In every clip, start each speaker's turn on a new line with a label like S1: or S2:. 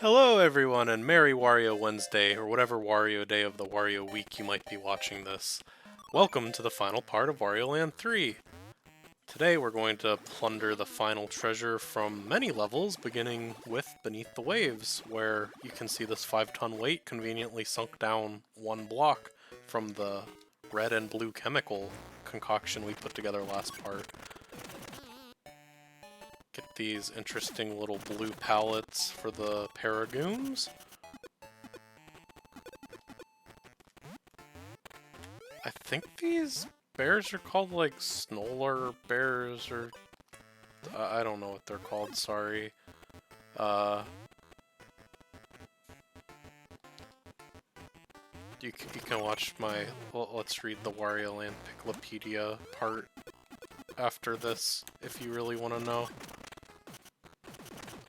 S1: Hello, everyone, and Merry Wario Wednesday, or whatever Wario Day of the Wario Week you might be watching this. Welcome to the final part of Wario Land 3. Today we're going to plunder the final treasure from many levels, beginning with Beneath the Waves, where you can see this 5-ton weight conveniently sunk down one block from the red and blue chemical concoction we put together last part. Get these interesting little blue pallets for the Paragoons. I think these bears are called like Snoller bears or I don't know what they're called, sorry. Uh you can watch my let's read the Wario Land Piclopedia part after this if you really want to know.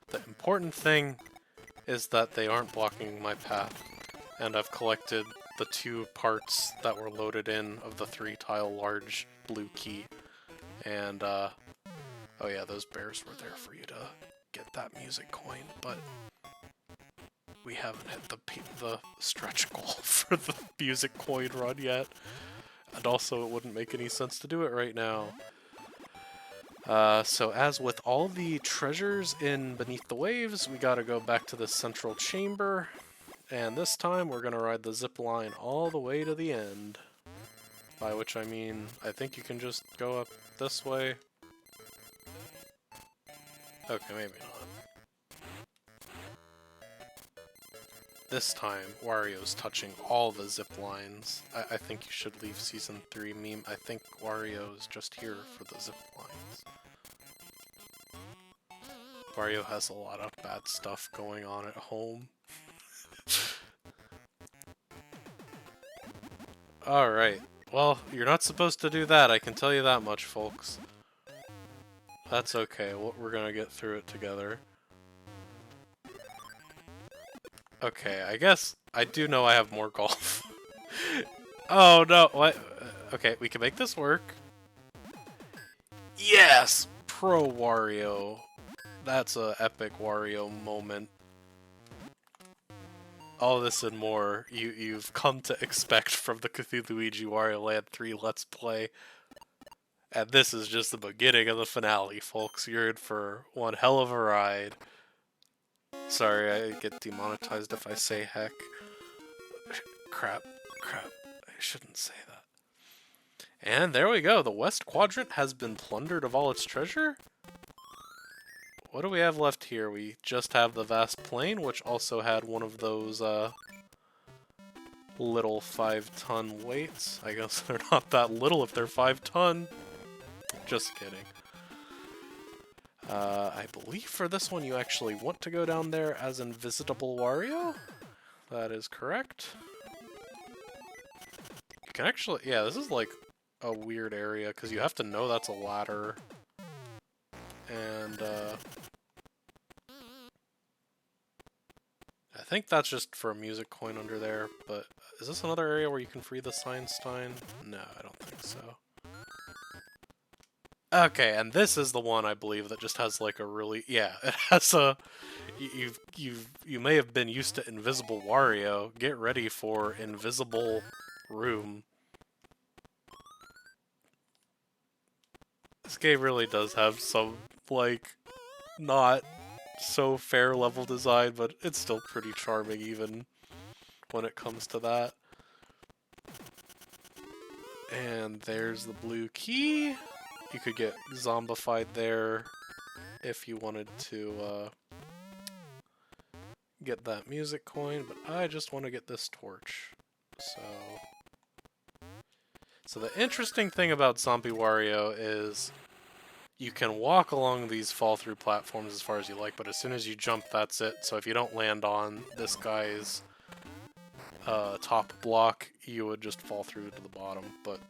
S1: The important thing is that they aren't blocking my path, and I've collected the 2 parts that were loaded in of the 3-tile large blue key. And oh yeah, those bears were there for you to get that music coin, but we haven't hit the stretch goal for the music coin run yet. And also, it wouldn't make any sense to do it right now. So as with all the treasures in Beneath the Waves, we gotta go back to the central chamber, and this time we're gonna ride the zip line all the way to the end. By which I mean, I think you can just go up this way. Okay, maybe not. This time, Wario's touching all the zip lines. I think you should leave Season 3 meme. I think Wario's just here for the zip lines. Wario has a lot of bad stuff going on at home. Alright. Well, you're not supposed to do that, I can tell you that much, folks. That's okay, we're gonna get through it together. Okay, I guess I do know I have more golf. Oh no, what? Okay, we can make this work. Yes! Pro Wario. That's a epic Wario moment. All this and more you've come to expect from the Cthulhuigi Wario Land 3 Let's Play. And this is just the beginning of the finale, folks. You're in for one hell of a ride. Sorry, I get demonetized if I say heck. Crap. I shouldn't say that. And there we go. The West Quadrant has been plundered of all its treasure. What do we have left here? We just have the vast plain, which also had one of those little 5-ton weights. I guess they're not that little if they're 5-ton. Just kidding. I believe for this one you actually want to go down there as Invisitable Wario. That is correct. You can actually, yeah, this is like a weird area because you have to know that's a ladder. And I think that's just for a music coin under there, but is this another area where you can free the Einstein? No, I don't think so. Okay, and this is the one I believe that just has like a really, yeah, it has a, you may have been used to Invisible Wario. Get ready for Invisible Room. This game really does have some, like, not so fair level design, but it's still pretty charming even when it comes to that. And there's the blue key. You could get zombified there if you wanted to get that music coin, but I just want to get this torch. So the interesting thing about Zombie Wario is you can walk along these fall-through platforms as far as you like, but as soon as you jump, that's it. So if you don't land on this guy's top block, you would just fall through to the bottom, but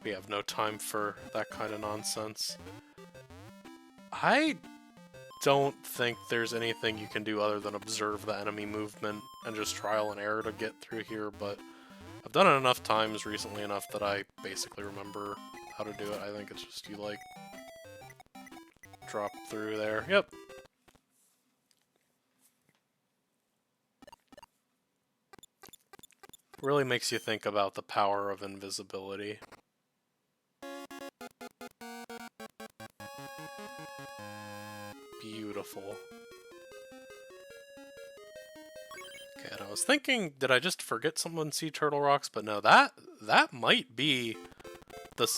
S1: we have no time for that kind of nonsense. I don't think there's anything you can do other than observe the enemy movement and just trial and error to get through here, but I've done it enough times recently enough that I basically remember how to do it. I think it's just you, like, drop through there. Yep. Really makes you think about the power of invisibility. Beautiful. Okay, and I was thinking, did I just forget someone Sea Turtle Rocks? But no, that might be the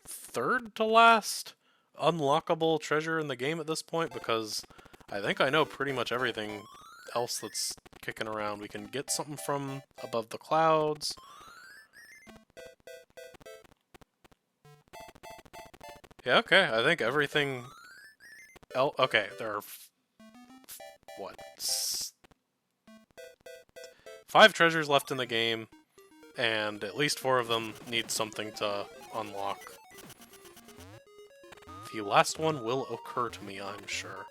S1: third to last unlockable treasure in the game at this point, because I think I know pretty much everything else that's kicking around. We can get something from above the clouds. Yeah, okay, I think everything else... Okay, there are... what? 5 treasures left in the game, and at least 4 of them need something to unlock. The last one will occur to me, I'm sure.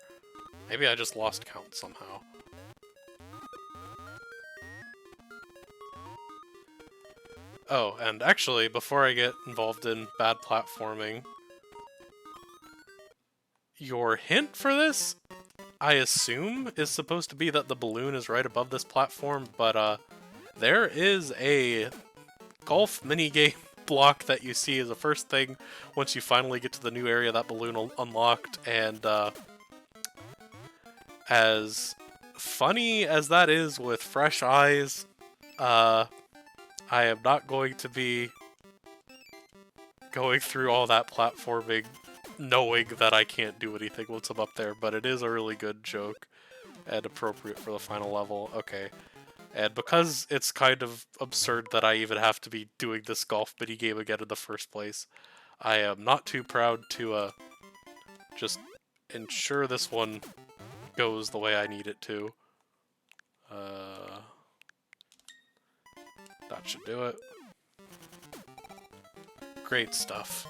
S1: Maybe I just lost count somehow. Oh, and actually, before I get involved in bad platforming, your hint for this, I assume, is supposed to be that the balloon is right above this platform, but there is a golf minigame block that you see as the first thing once you finally get to the new area that balloon unlocked, and as funny as that is with fresh eyes, I am not going to be going through all that platforming knowing that I can't do anything once I'm up there, but it is a really good joke and appropriate for the final level. Okay. And because it's kind of absurd that I even have to be doing this golf minigame again in the first place, I am not too proud to just ensure this one goes the way I need it to. That should do it. Great stuff.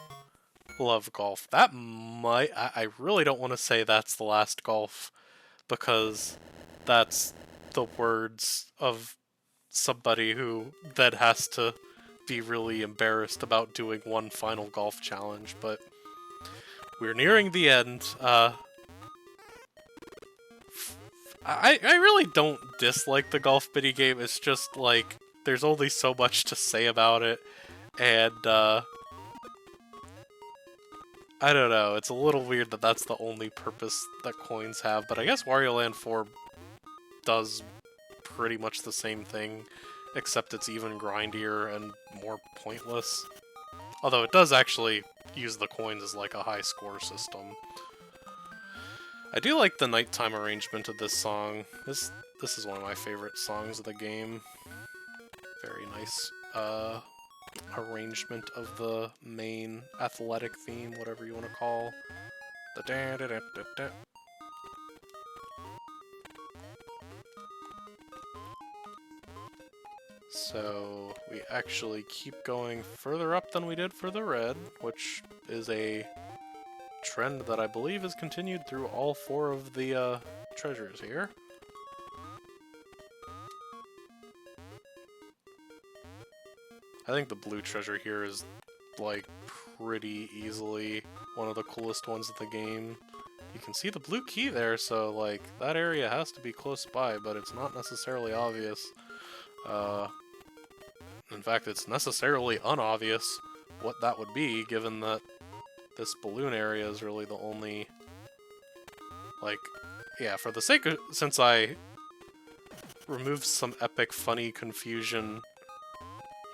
S1: Love golf. That might... I really don't want to say that's the last golf, because that's the words of somebody who then has to be really embarrassed about doing one final golf challenge, but we're nearing the end. I really don't dislike the golf minigame, it's just like, there's only so much to say about it, and I don't know, it's a little weird that that's the only purpose that coins have, but I guess Wario Land 4 does pretty much the same thing, except it's even grindier and more pointless. Although it does actually use the coins as like a high score system. I do like the nighttime arrangement of this song. This is one of my favorite songs of the game. Very nice arrangement of the main athletic theme, whatever you want to call the da da da da da. So we actually keep going further up than we did for the red, which is a trend that I believe is continued through all 4 of the treasures here. I think the blue treasure here is, like, pretty easily one of the coolest ones of the game. You can see the blue key there, so, like, that area has to be close by, but it's not necessarily obvious. In fact, it's necessarily unobvious what that would be, given that this balloon area is really the only... Like, yeah, for the sake of... Since I removed some epic, funny confusion...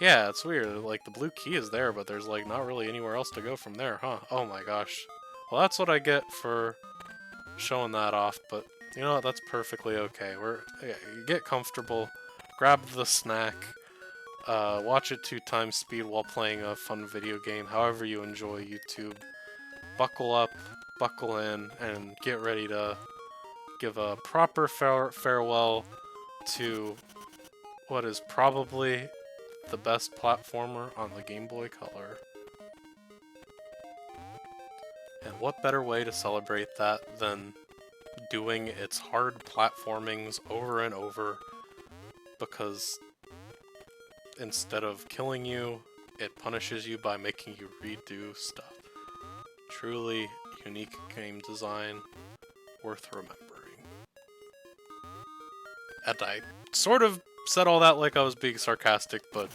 S1: Yeah, it's weird. Like, the blue key is there, but there's, like, not really anywhere else to go from there, huh? Oh my gosh. Well, that's what I get for showing that off, but you know what? That's perfectly okay. Yeah, you get comfortable, grab the snack, watch it 2 times speed while playing a fun video game, however you enjoy YouTube. Buckle up, buckle in, and get ready to give a proper farewell to what is probably the best platformer on the Game Boy Color. And what better way to celebrate that than doing its hard platformings over and over, because instead of killing you, it punishes you by making you redo stuff. Truly unique game design, worth remembering. And I sort of said all that like I was being sarcastic, but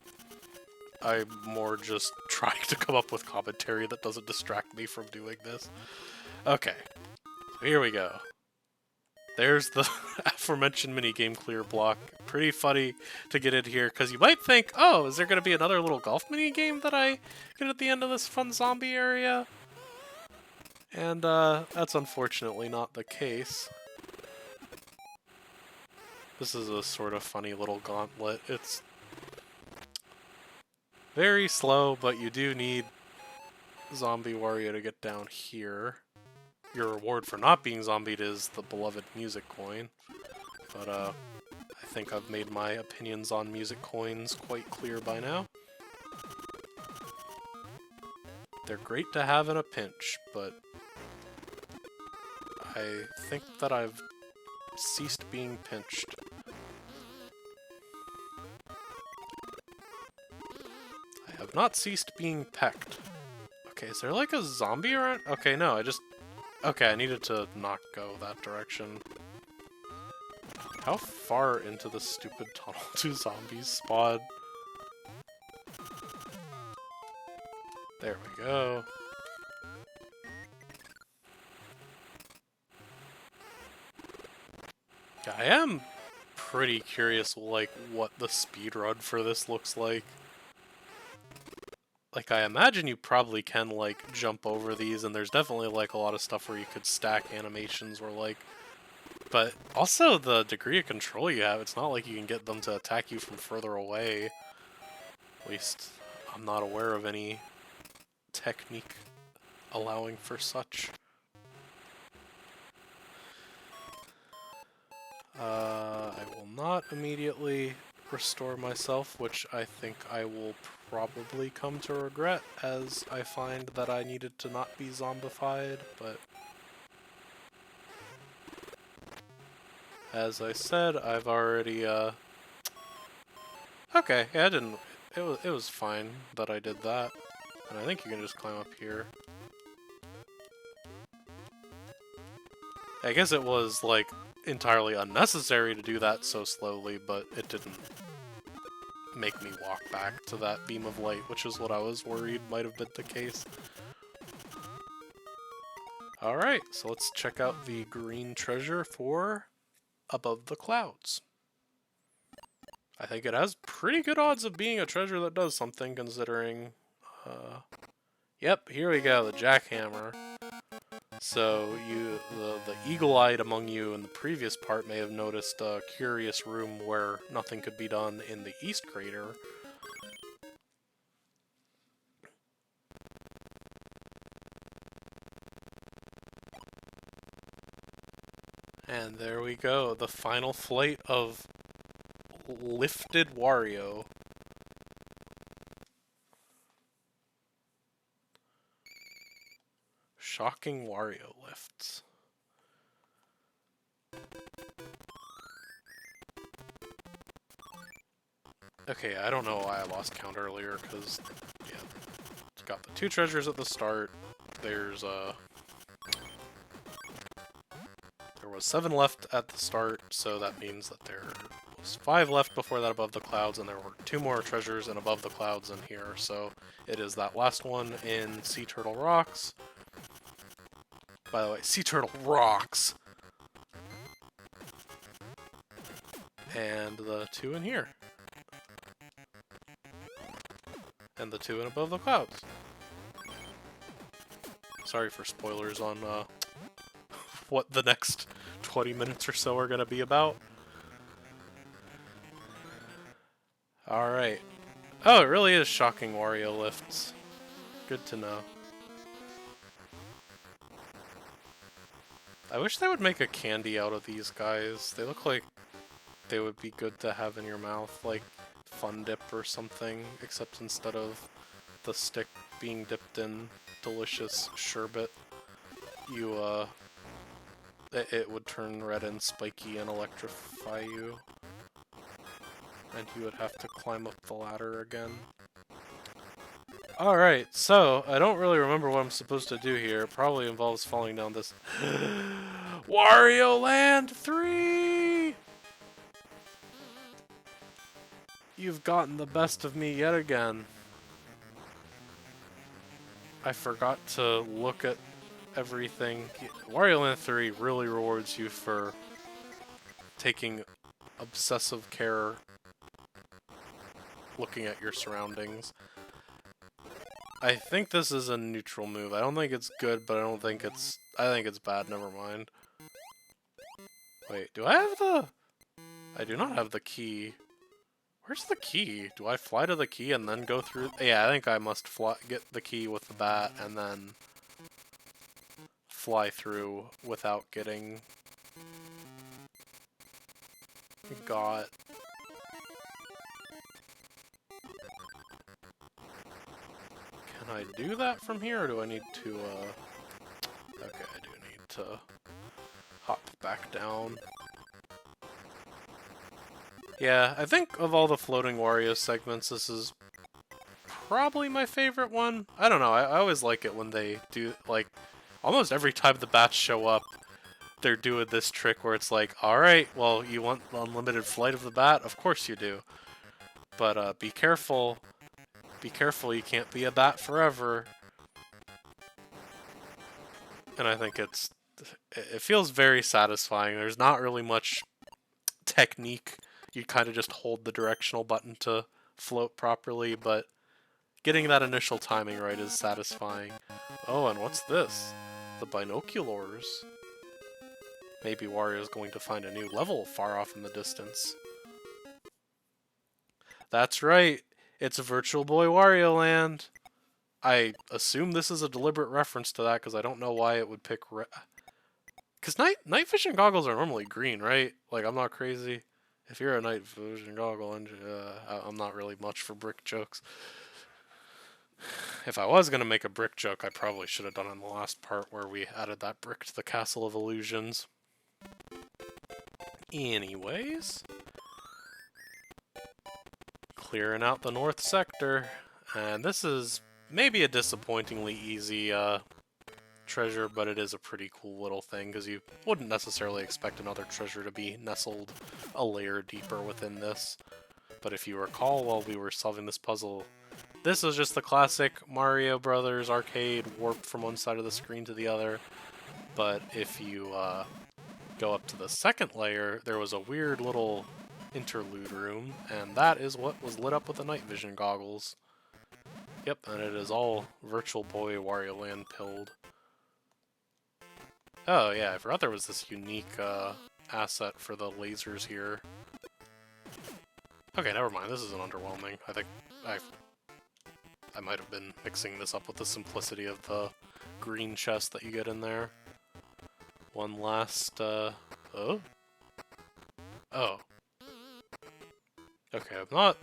S1: I'm more just trying to come up with commentary that doesn't distract me from doing this. Okay, so here we go. There's the aforementioned minigame clear block. Pretty funny to get in here, because you might think, oh, is there going to be another little golf minigame that I get at the end of this fun zombie area? And that's unfortunately not the case. This is a sort of funny little gauntlet. It's very slow, but you do need Zombie Wario to get down here. Your reward for not being zombied is the beloved music coin. But I think I've made my opinions on music coins quite clear by now. They're great to have in a pinch, but I think that I've ceased being pinched. I have not ceased being pecked. Okay, is there like a zombie around? Okay, no, okay, I needed to not go that direction. How far into the stupid tunnel do zombies spawn? There we go. Yeah, I am pretty curious, like, what the speedrun for this looks like. Like, I imagine you probably can, like, jump over these, and there's definitely, like, a lot of stuff where you could stack animations or, like... But also the degree of control you have, it's not like you can get them to attack you from further away. At least, I'm not aware of any technique allowing for such. I will not immediately restore myself, which I think I will probably come to regret, as I find that I needed to not be zombified, but... As I said, I've already, Okay, yeah, it was fine that I did that. And I think you can just climb up here. I guess it was, like, entirely unnecessary to do that so slowly, but it didn't make me walk back to that beam of light, which is what I was worried might have been the case. Alright, so let's check out the green treasure for Above the Clouds. I think it has pretty good odds of being a treasure that does something, considering... Yep, here we go, the jackhammer. So, the eagle-eyed among you in the previous part may have noticed a curious room where nothing could be done in the East Crater. And there we go, the final flight of Lifted Wario. Shocking Wario lifts. Okay, I don't know why I lost count earlier, because, yeah, got the 2 treasures at the start. There's, there was 7 left at the start, so that means that there was 5 left before that above the clouds, and there were 2 more treasures in above the clouds in here, so it is that last one in Sea Turtle Rocks. By the way, Sea Turtle rocks! And the 2 in here. And the 2 in Above the Clouds. Sorry for spoilers on what the next 20 minutes or so are going to be about. Alright. Oh, it really is shocking Wario lifts. Good to know. I wish they would make a candy out of these guys. They look like they would be good to have in your mouth, like Fun Dip or something, except instead of the stick being dipped in delicious sherbet, you, it would turn red and spiky and electrify you. And you would have to climb up the ladder again. Alright, so, I don't really remember what I'm supposed to do here. It probably involves falling down this... Wario Land 3! You've gotten the best of me yet again. I forgot to look at everything. Wario Land 3 really rewards you for taking obsessive care looking at your surroundings. I think this is a neutral move. I don't think it's good, but I think it's bad, never mind. Wait, do I have the... I do not have the key. Where's the key? Do I fly to the key and then go through? Yeah, I think I must get the key with the bat and then fly through without getting got. Can I do that from here, or do I need to, Okay, I do need to hop back down. Yeah, I think of all the floating Wario segments, this is probably my favorite one. I don't know, I always like it when they do, like, almost every time the bats show up, they're doing this trick where it's like, alright, well, you want unlimited flight of the bat? Of course you do. But, be careful. Be careful, you can't be a bat forever. And I think it feels very satisfying. There's not really much technique. You kind of just hold the directional button to float properly, but getting that initial timing right is satisfying. Oh, and what's this? The binoculars. Maybe Wario's going to find a new level far off in the distance. That's right, it's Virtual Boy Wario Land. I assume this is a deliberate reference to that, because I don't know why it would pick red. Because night vision goggles are normally green, right? Like, I'm not crazy. If you're a night vision goggle, I'm not really much for brick jokes. If I was going to make a brick joke, I probably should have done it in the last part where we added that brick to the Castle of Illusions. Anyways. Clearing out the north sector. And this is maybe a disappointingly easy treasure, but it is a pretty cool little thing, because you wouldn't necessarily expect another treasure to be nestled a layer deeper within this. But if you recall, while we were solving this puzzle, this is just the classic Mario Brothers arcade warp from one side of the screen to the other. But if you go up to the second layer, there was a weird little interlude room, and that is what was lit up with the night vision goggles. Yep, and it is all Virtual Boy Wario Land pilled. Oh yeah, I forgot there was this unique asset for the lasers here. Okay, never mind, this isn't underwhelming. I think I might have been mixing this up with the simplicity of the green chest that you get in there. One last, oh? Oh. Okay, I'm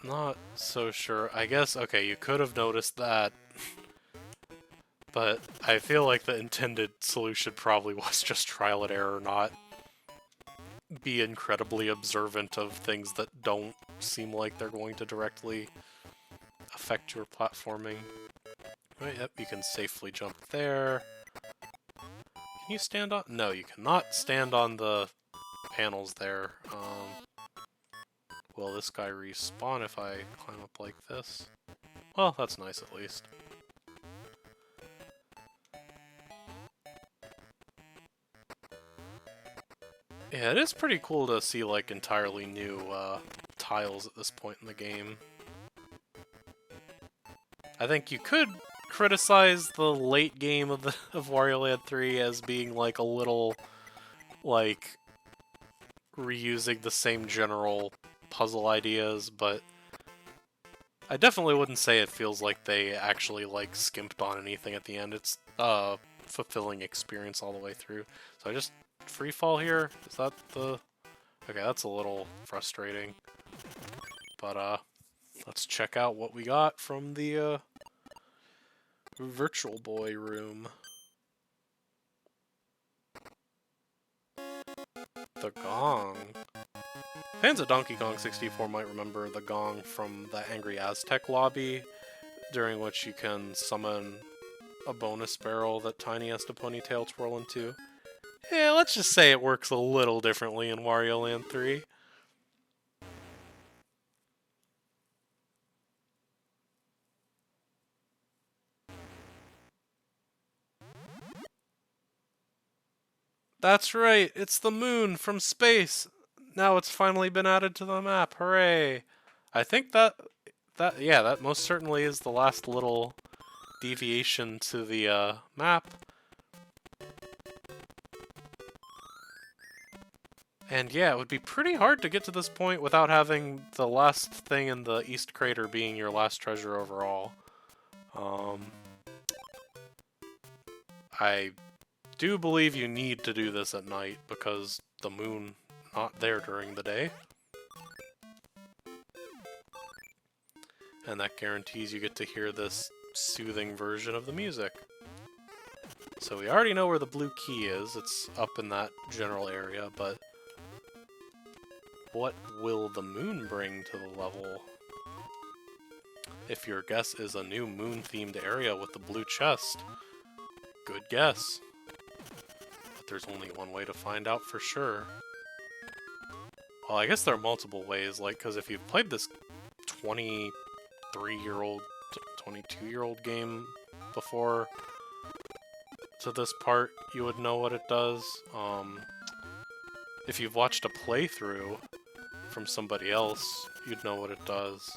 S1: not so sure. I guess, okay, you could have noticed that, but I feel like the intended solution probably was just trial and error, not be incredibly observant of things that don't seem like they're going to directly affect your platforming. Right, yep, you can safely jump there. Can you stand on? No, you cannot stand on the panels there. Will this guy respawn if I climb up like this? Well, that's nice at least. Yeah, it is pretty cool to see like entirely new tiles at this point in the game. I think you could criticize the late game of Wario Land 3 as being like a little like reusing the same general puzzle ideas, but I definitely wouldn't say it feels like they actually like skimped on anything at the end. It's a fulfilling experience all the way through. So I just free fall here? Is that the... Okay, that's a little frustrating. But let's check out what we got from the Virtual Boy room. The gong. Fans of Donkey Kong 64 might remember the gong from the Angry Aztec lobby, during which you can summon a bonus barrel that Tiny has to ponytail twirl into. Yeah, let's just say it works a little differently in Wario Land 3. That's right, it's the moon from space. Now it's finally been added to the map. Hooray! I think that most certainly is the last little deviation to the map. And yeah, it would be pretty hard to get to this point without having the last thing in the East Crater being your last treasure overall. I do believe you need to do this at night because the moon not there during the day. And that guarantees you get to hear this soothing version of the music. So we already know where the blue key is. It's up in that general area, but what will the moon bring to the level? If your guess is a new moon-themed area with the blue chest, good guess. But there's only one way to find out for sure. Well, I guess there are multiple ways, like, because if you've played this 23-year-old, 22-year-old game before to this part, you would know what it does. If you've watched a playthrough from somebody else, you'd know what it does.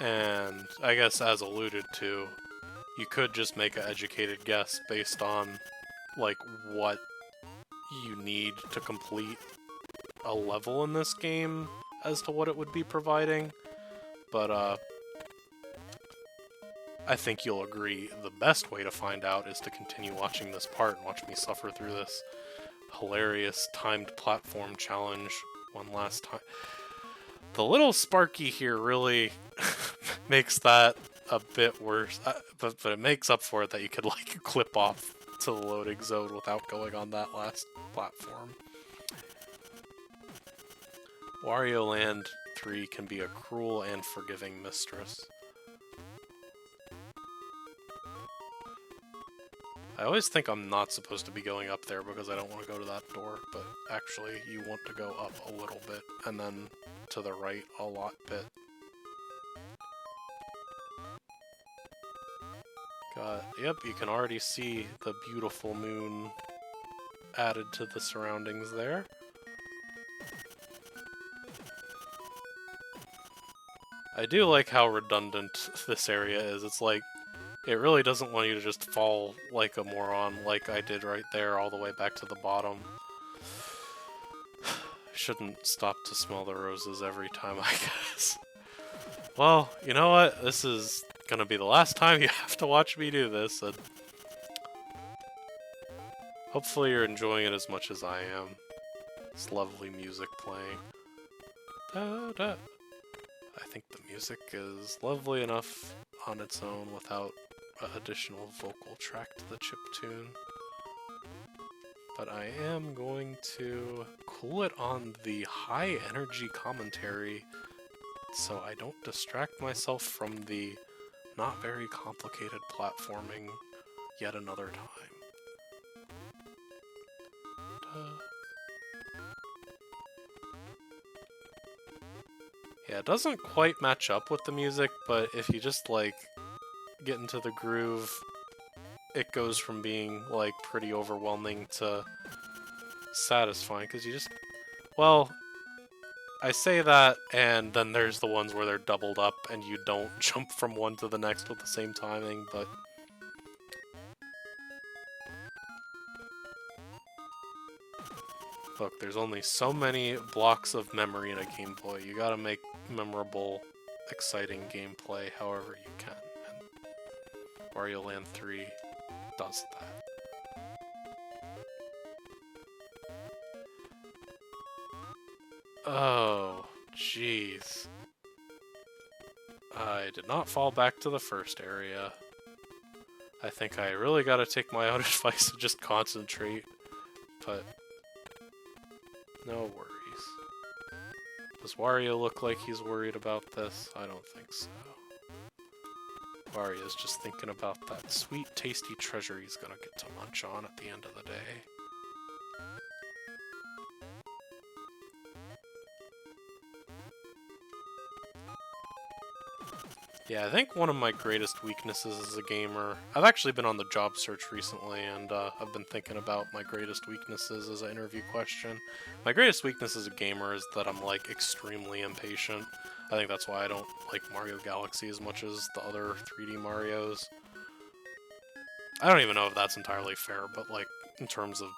S1: And I guess as alluded to, you could just make an educated guess based on, like, what you need to complete a level in this game as to what it would be providing. But, I think you'll agree the best way to find out is to continue watching this part and watch me suffer through this hilarious timed platform challenge one last time. The little Sparky here really makes that a bit worse, but it makes up for it that you could, like, clip off to the loading zone without going on that last platform. Wario Land 3 can be a cruel and forgiving mistress. I always think I'm not supposed to be going up there because I don't want to go to that door, but actually you want to go up a little bit and then to the right a lot bit. Yep, you can already see the beautiful moon added to the surroundings there. I do like how redundant this area is. It's like, it really doesn't want you to just fall like a moron like I did right there all the way back to the bottom. Shouldn't stop to smell the roses every time, I guess. Well, you know what? This is gonna be the last time you have to watch me do this, and hopefully you're enjoying it as much as I am. It's lovely music playing. Da, da. I think the music is lovely enough on its own without an additional vocal track to the chiptune. But I am going to cool it on the high energy commentary so I don't distract myself from the not very complicated platforming yet another time. Yeah, it doesn't quite match up with the music, but if you just, like, get into the groove, it goes from being, like, pretty overwhelming to satisfying, because you just... Well, I say that, and then there's the ones where they're doubled up and you don't jump from one to the next with the same timing, but... Look, there's only so many blocks of memory in a Game Boy. You gotta make memorable, exciting gameplay however you can. And Wario Land 3 does that. Oh, jeez. I did not fall back to the first area. I think I really gotta take my own advice and just concentrate, but no worries. Does Wario look like he's worried about this? I don't think so. Wario's just thinking about that sweet, tasty treasure he's gonna get to munch on at the end of the day. Yeah, I think one of my greatest weaknesses as a gamer... I've actually been on the job search recently, and I've been thinking about my greatest weaknesses as an interview question. My greatest weakness as a gamer is that I'm, like, extremely impatient. I think that's why I don't like Mario Galaxy as much as the other 3D Marios. I don't even know if that's entirely fair, but, like, in terms of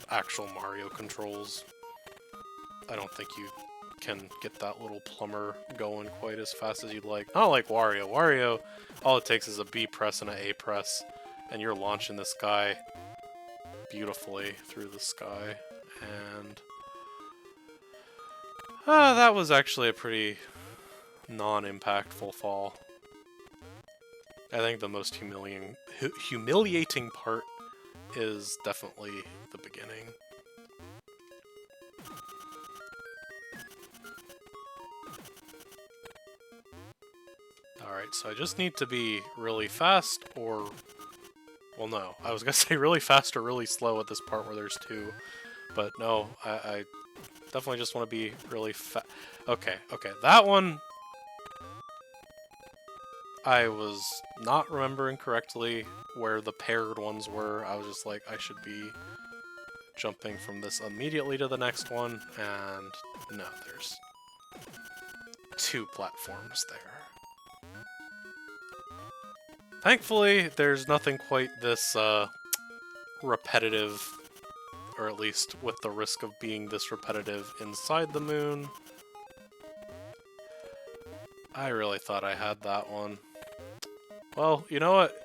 S1: actual Mario controls, I don't think you can get that little plumber going quite as fast as you'd like. Not like Wario. Wario, all it takes is a B press and an A press, and you're launching this guy beautifully through the sky. And that was actually a pretty non-impactful fall. I think the most humiliating part is definitely the beginning. Alright, so I just need to be really fast or... Well, no. I was gonna say really fast or really slow at this part where there's two. But no, I definitely just want to be really fast. Okay, that one... I was not remembering correctly where the paired ones were. I was just like, I should be jumping from this immediately to the next one, and no, there's two platforms there. Thankfully, there's nothing quite this repetitive, or at least with the risk of being this repetitive inside the moon. I really thought I had that one. Well, you know what?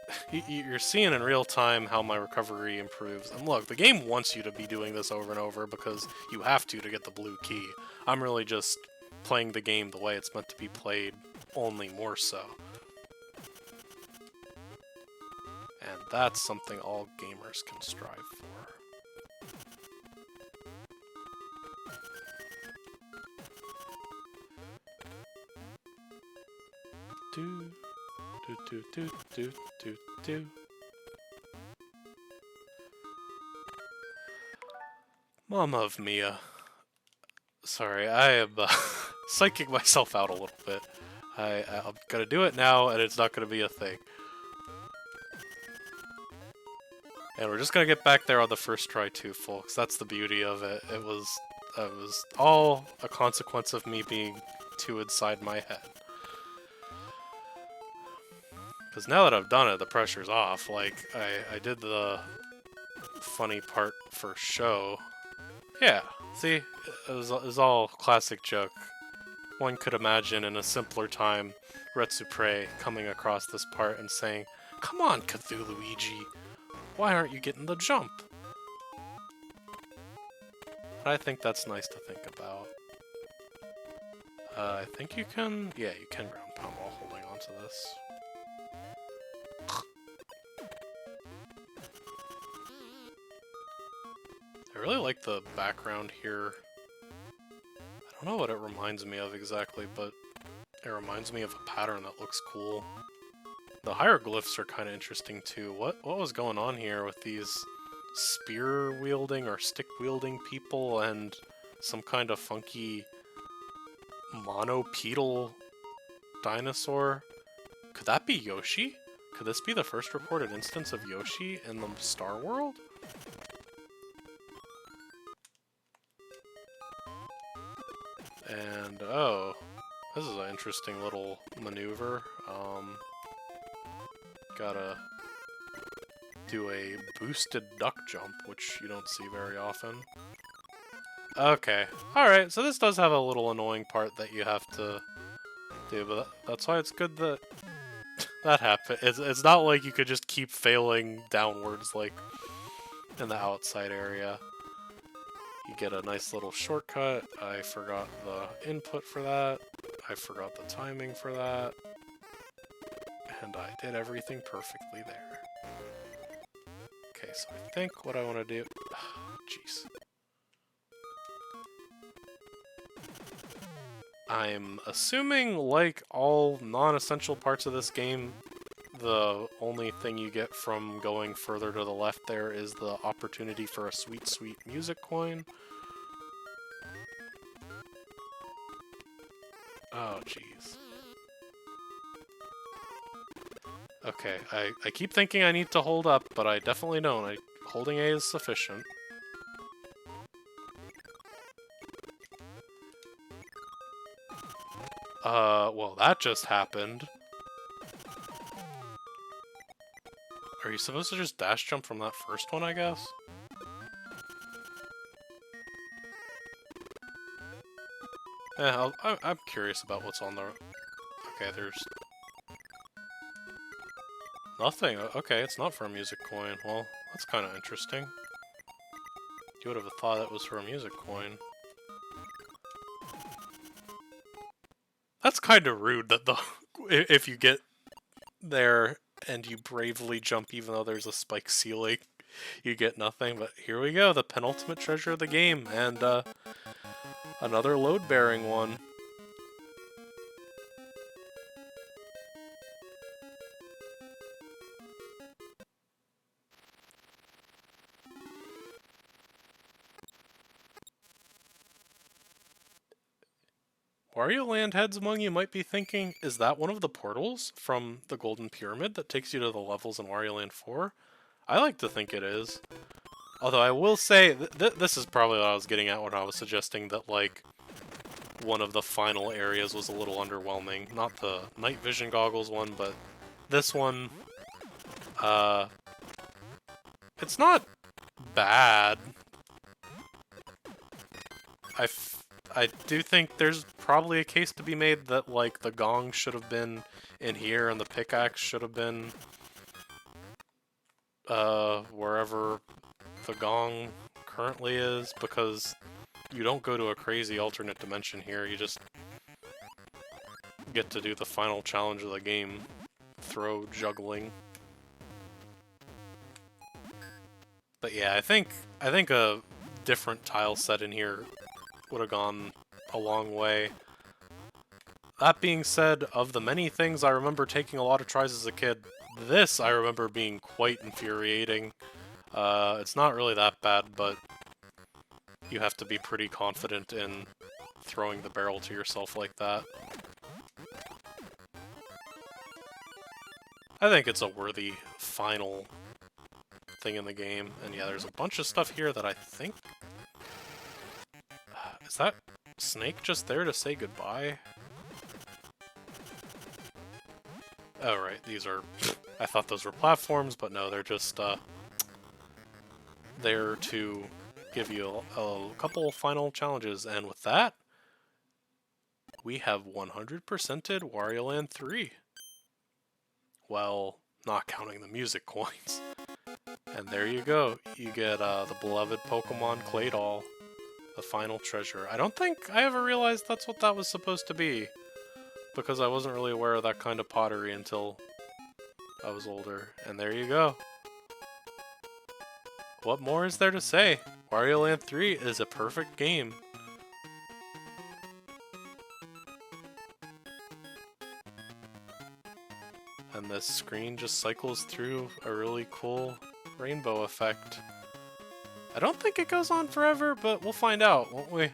S1: You're seeing in real time how my recovery improves. And look, the game wants you to be doing this over and over because you have to get the blue key. I'm really just playing the game the way it's meant to be played, only more so. And that's something all gamers can strive for. Do. Mama of Mia. Sorry, I am psyching myself out a little bit. I'm gonna do it now, and it's not gonna be a thing. And we're just gonna get back there on the first try too, folks. That's the beauty of it. It was all a consequence of me being too inside my head. Because now that I've done it, the pressure's off. Like, I did the funny part for show. Yeah, see? It was all classic joke. One could imagine in a simpler time, Retsupre coming across this part and saying, "Come on, Cthulhuigi, why aren't you getting the jump?" But I think that's nice to think about. I think you can... Yeah, you can ground pound while holding on to this. I really like the background here. I don't know what it reminds me of exactly, but it reminds me of a pattern that looks cool. The hieroglyphs are kind of interesting too. What was going on here with these spear-wielding or stick-wielding people and some kind of funky monopedal dinosaur? Could that be Yoshi? Could this be the first reported instance of Yoshi in the Star World? And, oh, this is an interesting little maneuver. Gotta do a boosted duck jump, which you don't see very often. Okay, alright, so this does have a little annoying part that you have to do, but that's why it's good that that happened. It's not like you could just keep failing downwards like in the outside area. You get a nice little shortcut. I forgot the input for that. I forgot the timing for that. And I did everything perfectly there. Okay, so I think what I want to do... Jeez. I'm assuming, like all non-essential parts of this game, the only thing you get from going further to the left there is the opportunity for a sweet, sweet music coin. Oh, jeez. Okay, I keep thinking I need to hold up, but I definitely don't. Holding A is sufficient. Well, that just happened. Are you supposed to just dash jump from that first one, I guess? I'm curious about what's on the... Okay, there's... Nothing. Okay, it's not for a music coin. Well, that's kind of interesting. You would have thought it was for a music coin. That's kind of rude that the... if you get there and you bravely jump even though there's a spike ceiling, you get nothing. But here we go, the penultimate treasure of the game, and another load-bearing one. Wario Land heads among you might be thinking, is that one of the portals from the Golden Pyramid that takes you to the levels in Wario Land 4? I like to think it is. Although I will say, this is probably what I was getting at when I was suggesting that, like, one of the final areas was a little underwhelming. Not the night vision goggles one, but this one, it's not bad. I do think there's probably a case to be made that, like, the gong should have been in here and the pickaxe should have been, wherever the gong currently is, because you don't go to a crazy alternate dimension here, you just get to do the final challenge of the game, throw juggling. But yeah, I think a different tile set in here would have gone a long way. That being said, of the many things I remember taking a lot of tries as a kid, this I remember being quite infuriating. It's not really that bad, but you have to be pretty confident in throwing the barrel to yourself like that. I think it's a worthy final thing in the game. And yeah, there's a bunch of stuff here that I think... Is that Snake just there to say goodbye? Oh right, these are... I thought those were platforms, but no, they're just there to give you a couple final challenges. And with that, we have 100%ed Wario Land 3. Well, not counting the music coins. And there you go. You get the beloved Pokemon Clay Doll, the final treasure. I don't think I ever realized that's what that was supposed to be, because I wasn't really aware of that kind of pottery until I was older. And there you go. What more is there to say? Wario Land 3 is a perfect game. And this screen just cycles through a really cool rainbow effect. I don't think it goes on forever, but we'll find out, won't we?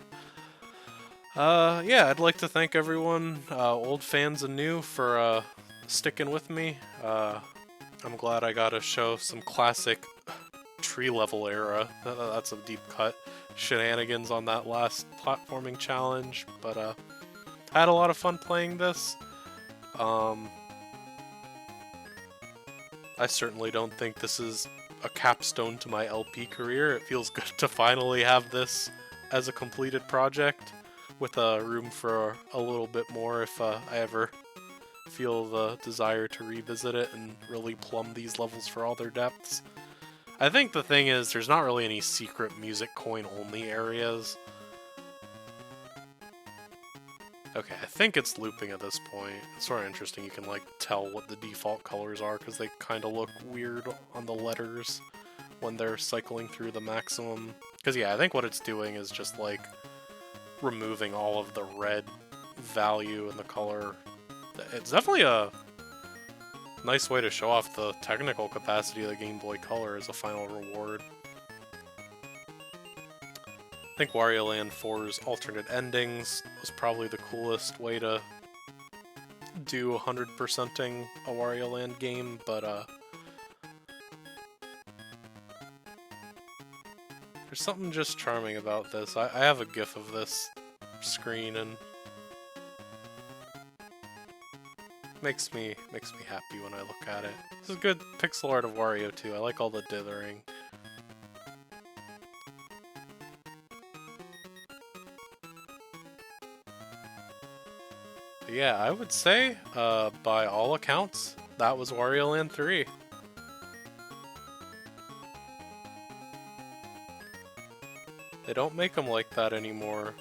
S1: Yeah, I'd like to thank everyone, old fans and new, for sticking with me. I'm glad I got to show some classic tree level era. That's a deep cut. Shenanigans on that last platforming challenge, but I had a lot of fun playing this. I certainly don't think this is a capstone to my LP career. It feels good to finally have this as a completed project, with room for a little bit more if I ever feel the desire to revisit it and really plumb these levels for all their depths. I think the thing is, there's not really any secret music coin only areas. Okay, I think it's looping at this point. It's sort of interesting, you can like tell what the default colors are because they kind of look weird on the letters when they're cycling through the maximum. Because yeah, I think what it's doing is just like removing all of the red value in the color. It's definitely a nice way to show off the technical capacity of the Game Boy Color as a final reward. I think Wario Land 4's alternate endings was probably the coolest way to do 100%ing a Wario Land game, but there's something just charming about this. I have a GIF of this screen and makes me happy when I look at it. This is good pixel art of Wario too. I like all the dithering. But yeah, I would say, by all accounts, that was Wario Land 3. They don't make them like that anymore.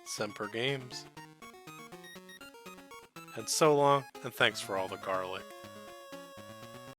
S1: Semper Games. And so long, and thanks for all the garlic.